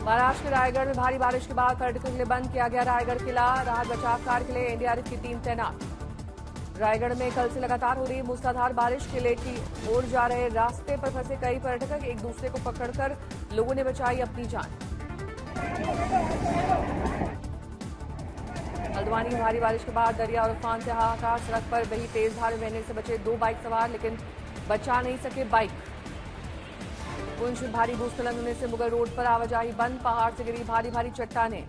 महाराष्ट्र के रायगढ़ में भारी बारिश के बाद पर्यटकों के लिए बंद किया गया रायगढ़ किला। राहत बचाव कार्य के लिए एनडीआरएफ की टीम तैनात। रायगढ़ में कल से लगातार हो रही मूसलाधार बारिश किले की ओर जा रहे रास्ते पर फंसे कई पर्यटक एक दूसरे को पकड़कर लोगों ने बचाई अपनी जान। हल्द्वानी में भारी बारिश के बाद दरिया और उफान से हाहाकार। सड़क पर बही तेज धार में बहने से बचे 2 बाइक सवार, लेकिन बचा नहीं सके बाइक। पुंछ में भारी भूस्खलन होने से मुगल रोड पर आवाजाही बंद। पहाड़ से गिरी भारी चट्टानें।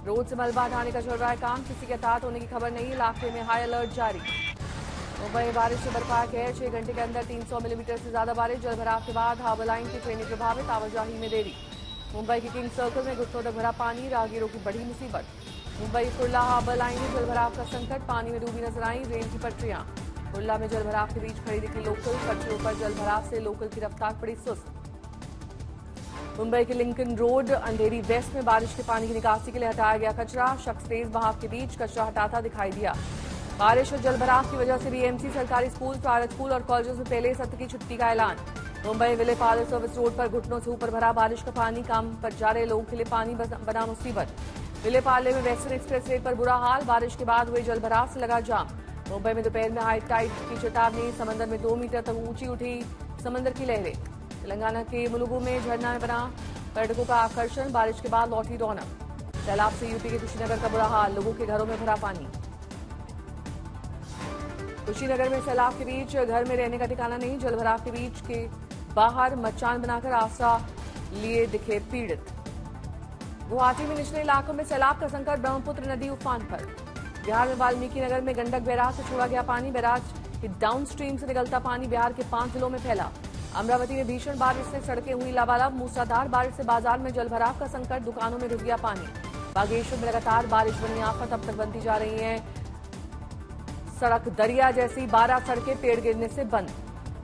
रोड से मलबा हटाने का चल रहा है काम। किसी के हताहत होने की खबर नहीं। इलाके में हाई अलर्ट जारी। मुंबई में बारिश से बर्फाक है। 6 घंटे के अंदर 300 मिलीमीटर से ज्यादा बारिश। जलभराव के बाद हार्बर लाइन की ट्रेनें प्रभावित। आवाजाही में देरी। मुंबई के किंग सर्कल में घुटनों तक भरा पानी। राहगीरों की बड़ी मुसीबत। मुंबई कुर्ला हार्बर लाइन में जलभराव का संकट। पानी में डूबी नजर आई रेल की पटरियां। कुर्ला में जलभराव के बीच खड़ी दिखी लोकल। पटरियों पर जलभराव से लोकल की रफ्तार पड़ी सुस्त। मुंबई के लिंकन रोड अंधेरी वेस्ट में बारिश के पानी की निकासी के लिए हटाया गया कचरा। शख्स तेज बहाव के बीच कचरा हटाता दिखाई दिया। बारिश और जलभराव की वजह से बीएमसी, सरकारी स्कूल, प्राइवेट स्कूल और कॉलेजों में पहले सत्र की छुट्टी का ऐलान। मुंबई विले पार्लर सर्विस रोड पर घुटनों से ऊपर भरा बारिश का पानी। काम पर जा रहे लोगों के लिए पानी बना मुसीबत। विले पार्ले में वेस्टर्न एक्सप्रेस वे पर बुरा हाल। बारिश के बाद हुए जलभराव से लगा जाम। मुंबई में दोपहर में हाई टाइड की चेतावनी। समंदर में 2 मीटर तक ऊंची उठी समंदर की लहरें। तेलंगाना के मुलुगु में झरना में बना पर्यटकों का आकर्षण। बारिश के बाद लौटी रौनक। सैलाब से यूपी के कुशीनगर का बुरा हाल। लोगों के घरों में भरा पानी। कुशीनगर में सैलाब के बीच घर में रहने का ठिकाना नहीं। जलभराव के बीच के बाहर मचान बनाकर आसरा लिए दिखे पीड़ित। गुवाहाटी में निचले इलाकों में सैलाब का संकट। ब्रह्मपुत्र नदी उफान पर। बिहार में वाल्मीकि नगर में गंडक बैराज से छोड़ा गया पानी। बैराज के डाउन स्ट्रीम से निकलता पानी बिहार के 5 जिलों में फैला। अमरावती में भीषण बारिश से सड़कें हुई लबालब। मूसलाधार बारिश से बाजार में जलभराव का संकट। दुकानों में घुस गया पानी। बागेश्वर में लगातार बारिश बनी आफत। अब तक बनती जा रही है सड़क दरिया जैसी। 12 सड़कें पेड़ गिरने से बंद।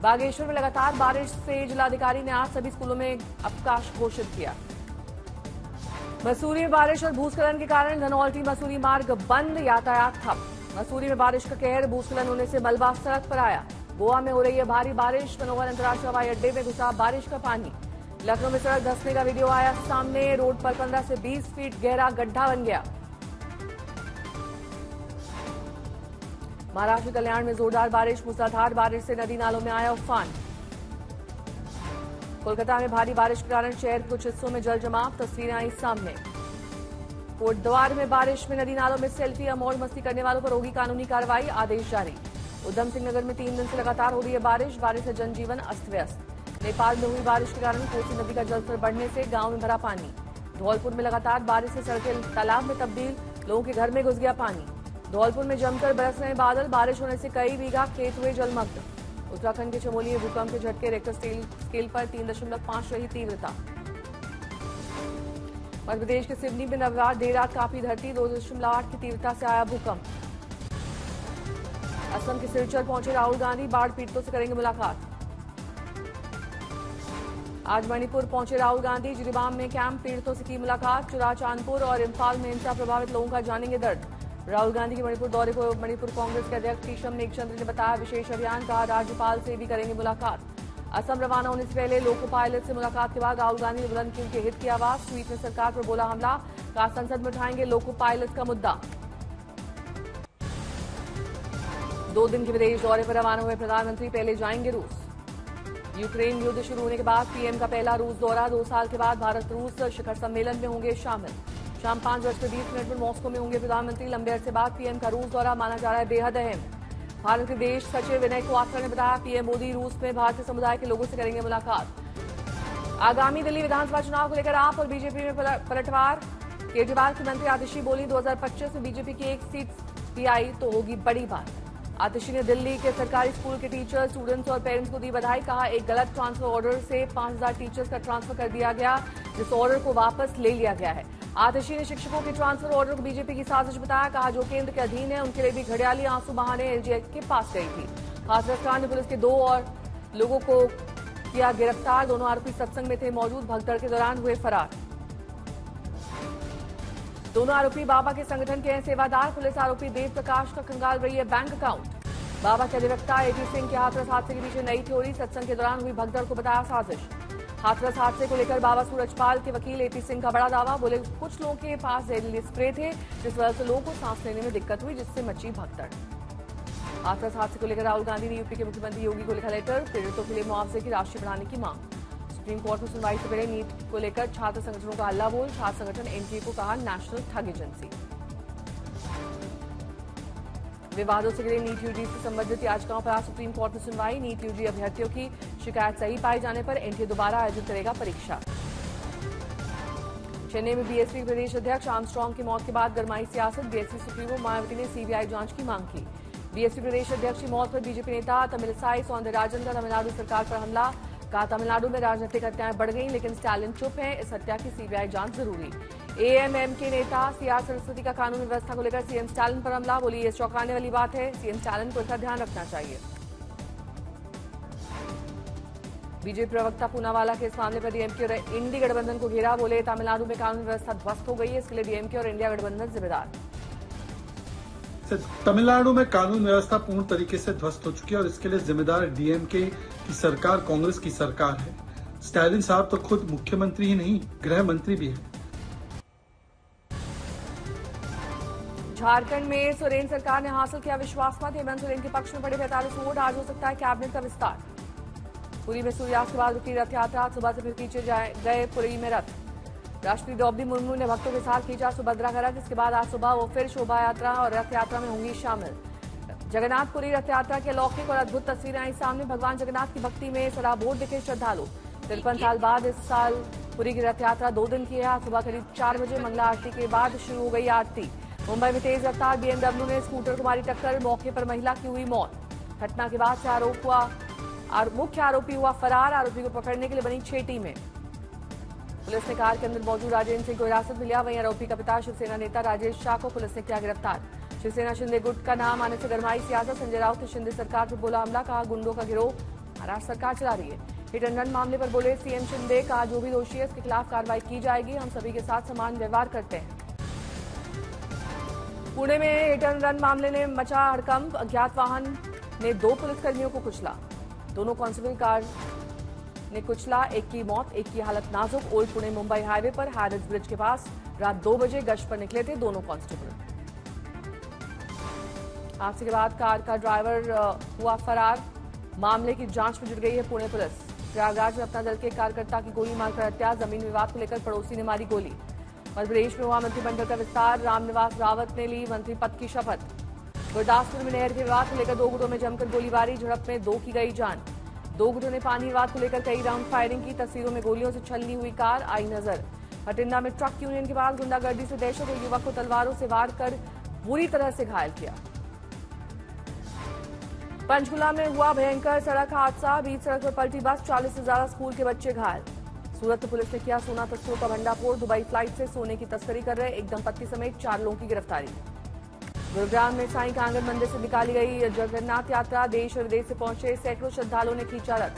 बागेश्वर में लगातार बारिश से जिलाधिकारी ने आज सभी स्कूलों में अवकाश घोषित किया। मसूरी में बारिश और भूस्खलन के कारण धनौल्टी मसूरी मार्ग बंद। यातायात ठप। मसूरी में बारिश का कहर। भूस्खलन होने से मलबा सड़क पर आया। गोवा में हो रही है भारी बारिश। मनोहर अंतर्राष्ट्रीय हवाई अड्डे में घुसा बारिश का पानी। लखनऊ में सड़क धंसने का वीडियो आया सामने। रोड पर 15 से 20 फीट गहरा गड्ढा बन गया। महाराष्ट्र कल्याण में जोरदार बारिश। मूसलाधार बारिश से नदी नालों में आया उफान। कोलकाता में भारी बारिश के कारण शहर के कुछ हिस्सों में जल जमाव। तस्वीरें आई सामने। कोटद्वार में बारिश में नदी नालों में सेल्फी या मौज मस्ती करने वालों पर होगी कानूनी कार्रवाई। आदेश जारी। उधम सिंह नगर में 3 दिन से लगातार हो रही है बारिश। बारिश से जनजीवन अस्त व्यस्त। नेपाल में हुई बारिश के कारण कोसी नदी का जलस्तर बढ़ने से गांव में भरा पानी। धौलपुर में लगातार बारिश से सड़कें तालाब में तब्दील। लोगों के घर में घुस गया पानी। धौलपुर में जमकर बरस रहे बादल। बारिश होने से कई बीघा खेत हुए जलमग्न। उत्तराखंड के चमोली में भूकंप के झटके। रेक्टर स्केल पर 3.5 रही तीव्रता। मध्य प्रदेश के सिवनी में रविवार देर रात काफी धरती। 2.8 की तीव्रता से आया भूकंप। असम के सिलचर पहुंचे राहुल गांधी। बाढ़ पीड़ितों से करेंगे मुलाकात। आज मणिपुर पहुंचे राहुल गांधी। जिरीबाम में कैंप पीड़ितों से की मुलाकात। चुराचांदपुर और इम्फाल में हिंसा प्रभावित लोगों का जानेंगे दर्द। राहुल गांधी के मणिपुर दौरे को मणिपुर कांग्रेस के अध्यक्ष टीशम नेकचंद्र ने बताया विशेष अभियान। कहा राज्यपाल से भी करेंगे मुलाकात। असम रवाना होने से पहले लोको पायलट से मुलाकात के बाद राहुल गांधी ने बुलंद की उनके हित की आवाज। ट्वीट में सरकार पर बोला हमला। कहा संसद में उठाएंगे लोको पायलट का मुद्दा। 2 दिन के विदेश दौरे पर रवाना हुए प्रधानमंत्री पहले जाएंगे रूस। यूक्रेन युद्ध शुरू होने के बाद पीएम का पहला रूस दौरा। 2 साल के बाद भारत रूस शिखर सम्मेलन में होंगे शामिल। शाम 5:20 पर मॉस्को में होंगे प्रधानमंत्री। लंबे अरसे बाद पीएम का रूस दौरा माना जा रहा है बेहद अहम। भारत के विदेश सचिव विनय क्वात्रा ने बताया पीएम मोदी रूस में भारतीय समुदाय के लोगों से करेंगे मुलाकात। आगामी दिल्ली विधानसभा चुनाव को लेकर आप और बीजेपी में पलटवार। केजरीवाल की मंत्री आतिशी बोली 2025 में बीजेपी की 1 सीट भी आई तो होगी बड़ी बात। आतिशी ने दिल्ली के सरकारी स्कूल के टीचर्स, स्टूडेंट्स और पेरेंट्स को दी बधाई। कहा एक गलत ट्रांसफर ऑर्डर से 5000 टीचर्स का ट्रांसफर कर दिया गया, जिस ऑर्डर को वापस ले लिया गया है। आतिशी ने शिक्षकों के ट्रांसफर ऑर्डर को बीजेपी की साजिश बताया। कहा जो केंद्र के अधीन है उनके लिए भी घड़ियाली आंसू बहाने एलजी के पास गई थी। हाथरस कांड में पुलिस के 2 और लोगों को किया गिरफ्तार। दोनों आरोपी सत्संग में थे मौजूद। भगदड़ के दौरान हुए फरार। दोनों आरोपी बाबा के संगठन के हैं सेवादार। पुलिस आरोपी देव प्रकाश का खंगाल रही है बैंक अकाउंट। बाबा के अधिवक्ता एटी सिंह के हाथरस हादसे के पीछे नई थ्योरी। सत्संग के दौरान हुई भगदड़ को बताया साजिश। हाथरस हादसे को लेकर बाबा सूरजपाल के वकील एपी सिंह का बड़ा दावा। बोले कुछ लोगों के पास जहरीले स्प्रे थे, जिस वजह से लोगों को सांस लेने में दिक्कत हुई, जिससे मची भगदड़। हाथरस हादसे को लेकर राहुल गांधी ने यूपी के मुख्यमंत्री योगी को लिखा लेटर, पीड़ितों के लिए मुआवजे की राशि बढ़ाने की मांग। सुप्रीम कोर्ट में सुनवाई से पहले नीट को लेकर छात्र संगठनों का हल्ला बोल, छात्र संगठन एनटीए को कहा नेशनल ठग एजेंसी। विवादों से घिरे नीट यूजी से संबंधित याचिकाओं पर आज सुप्रीम कोर्ट में सुनवाई। नीट यूजी अभ्यर्थियों की शिकायत सही पाए जाने पर एनटीए दोबारा आयोजित करेगा परीक्षा। चेन्नई में बीएसपी प्रदेश अध्यक्ष आर्मस्ट्रांग की मौत के बाद गरमाई सियासत। बीएसपी सुप्रीमो मायावती ने सीबीआई जांच की मांग की। बीएसपी प्रदेश अध्यक्ष की मौत पर बीजेपी नेता तमिलिसाई सौंदरराजन का तमिलनाडु सरकार पर हमला। कहा तमिलनाडु में राजनीतिक हत्याएं बढ़ गई, लेकिन स्टालिन चुप हैं, इस हत्या की सीबीआई जांच जरूरी। एएमएम के नेता सीआर सरस्वती का कानून व्यवस्था को लेकर सीएम स्टालिन पर हमला। बोली ये चौंकाने वाली बात है, सीएम स्टालिन को इसका ध्यान रखना चाहिए। बीजेपी प्रवक्ता पूनावाला के इस मामले पर डीएमके और इंडी गठबंधन को घेरा। बोले तमिलनाडु में कानून व्यवस्था ध्वस्त हो गई है, इसके लिए डीएमके और इंडिया गठबंधन जिम्मेदार। तमिलनाडु में कानून व्यवस्था पूर्ण तरीके से ध्वस्त हो चुकी है और इसके लिए जिम्मेदार डीएमके की सरकार, कांग्रेस की सरकार है। स्टालिन साहब तो खुद मुख्यमंत्री ही नहीं, गृह मंत्री भी है। झारखंड में सोरेन सरकार ने हासिल किया विश्वास मत। हेमंत सोरेन के पक्ष में पड़े 45 वोट। आज हो सकता है कैबिनेट का विस्तार। पुरी में सूर्यास्त के बाद रुकी रथ यात्रा। सुबह से फिर खींचे गए पुरी में रथ। राष्ट्रपति द्रौपदी मुर्मू ने भक्तों के साथ खींचा सुभद्रा का रथ। इसके बाद आज सुबह वो फिर शोभा यात्रा और रथ यात्रा में होंगी शामिल। जगन्नाथपुरी रथ यात्रा की अलौकिक और अद्भुत तस्वीरें आई सामने। भगवान जगन्नाथ की भक्ति में सराबोर दिखे श्रद्धालु। 53 साल बाद इस साल पुरी की रथ यात्रा 2 दिन की है। सुबह करीब 4 बजे मंगला आरती के बाद शुरू हो गई आरती। मुंबई में तेज रफ्तार बीएमडब्ल्यू ने स्कूटर को मारी टक्कर, मौके पर महिला की हुई मौत। घटना के बाद से मुख्य आरोपी हुआ फरार। आरोपी को पकड़ने के लिए बनी 6 टीमें। पुलिस ने कार के अंदर मौजूद राजेंद्र सिंह को हिरासत में लिया। वहीं आरोपी का पिता शिवसेना नेता राजेश शाह को पुलिस ने किया गिरफ्तार। शिवसेना शिंदे गुट का नाम आने से गरमाई सियासत। संजय राउत ने शिंदे सरकार पर बोला हमला, कहा गुंडों का गिरोह महाराष्ट्र सरकार चला रही है। हिट एंड रन मामले पर बोले सीएम शिंदे, कहा जो भी दोषी है उसके खिलाफ कार्रवाई की जाएगी, हम सभी के साथ समान व्यवहार करते हैं। पुणे में हिट एंड रन मामले ने मचा हड़कंप। अज्ञात वाहन ने 2 पुलिसकर्मियों को कुचला। दोनों कांस्टेबल कार ने कुचला। एक की मौत, एक की हालत नाजुक। ओल्ड पुणे मुंबई हाईवे पर हैरिस ब्रिज के पास रात 2 बजे गश्त पर निकले थे दोनों कांस्टेबल। हादसे के बाद कार का ड्राइवर हुआ फरार। मामले की जांच में जुट गई है पुणे पुलिस। प्रयागराज में अपना दल के कार्यकर्ता की गोली मारकर हत्या। जमीन विवाद को लेकर पड़ोसी ने मारी गोली। मध्य प्रदेश में हुआ मंत्रिमंडल का विस्तार। रामनिवास रावत ने ली मंत्री पद की शपथ। गुरदासपुर में नहर के विवाद को लेकर 2 गुटों में जमकर गोलीबारी। झड़प में 2 की गई जान। 2 गुटों ने पानी विवाद को लेकर कई राउंड फायरिंग की। तस्वीरों में गोलियों से छलनी हुई कार आई नजर। भटिंडा में ट्रक यूनियन के बाद गुंडागर्दी से दहशत। एक युवक को तलवारों से वार कर बुरी तरह से घायल किया। पंचकुला में हुआ भयंकर सड़क हादसा। बीच सड़क पर पलटी बस, 40 से ज्यादा स्कूल के बच्चे घायल। सूरत पुलिस ने किया सोना तस्करों का भंडाफोड़। दुबई फ्लाइट से सोने की तस्करी कर रहे एक दंपत्ति समेत 4 लोगों की गिरफ्तारी। गुरुग्राम में साईं कांगड़ मंदिर से निकाली गई जगन्नाथ यात्रा। देश और विदेश से पहुंचे सैकड़ों श्रद्धालुओं ने खींचा रथ।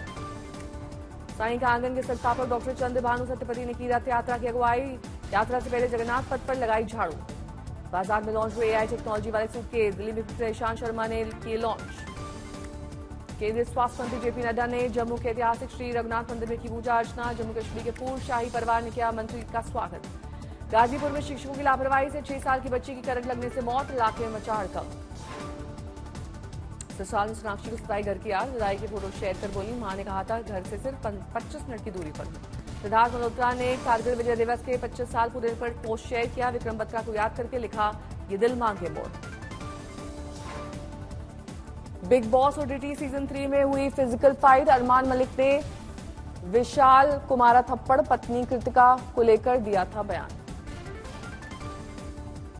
साईं कांगड़ के संस्थापक डॉक्टर चंद्र भानु सत्यपति ने की रथ यात्रा की अगुवाई। यात्रा से पहले जगन्नाथ पथ पर लगाई झाड़ू। बाजार में लॉन्च हुए एआई टेक्नोलॉजी वाले सूटकेस। दिल्ली में प्रशांत शर्मा ने किए लॉन्च। केंद्रीय स्वास्थ्य मंत्री जेपी नड्डा ने जम्मू के ऐतिहासिक श्री रघुनाथ मंदिर में की पूजा अर्चना। जम्मू कश्मीर के पूर्व शाही परिवार ने किया मंत्री का स्वागत। गाजीपुर में शिक्षकों की लापरवाही से 6 साल की बच्ची की करंट लगने से मौत। इलाके में मचा हड़कंप। ससुराल में सोनाक्षी को सताई घर की याद। विदाई की फोटो शेयर कर बोली मां ने कहा था घर से सिर्फ 25 मिनट की दूरी पर। सिद्धार्थ मल्होत्रा ने कारगिल विजय दिवस के 25 साल पूरे पर पोस्ट शेयर किया। विक्रम बत्रा को याद करके लिखा ये दिल मांगे मोड़। बिग बॉस ओटीटी सीजन 3 में हुई फिजिकल फाइट। अरमान मलिक ने विशाल कुमारा थप्पड़, पत्नी कृतिका को लेकर दिया था बयान।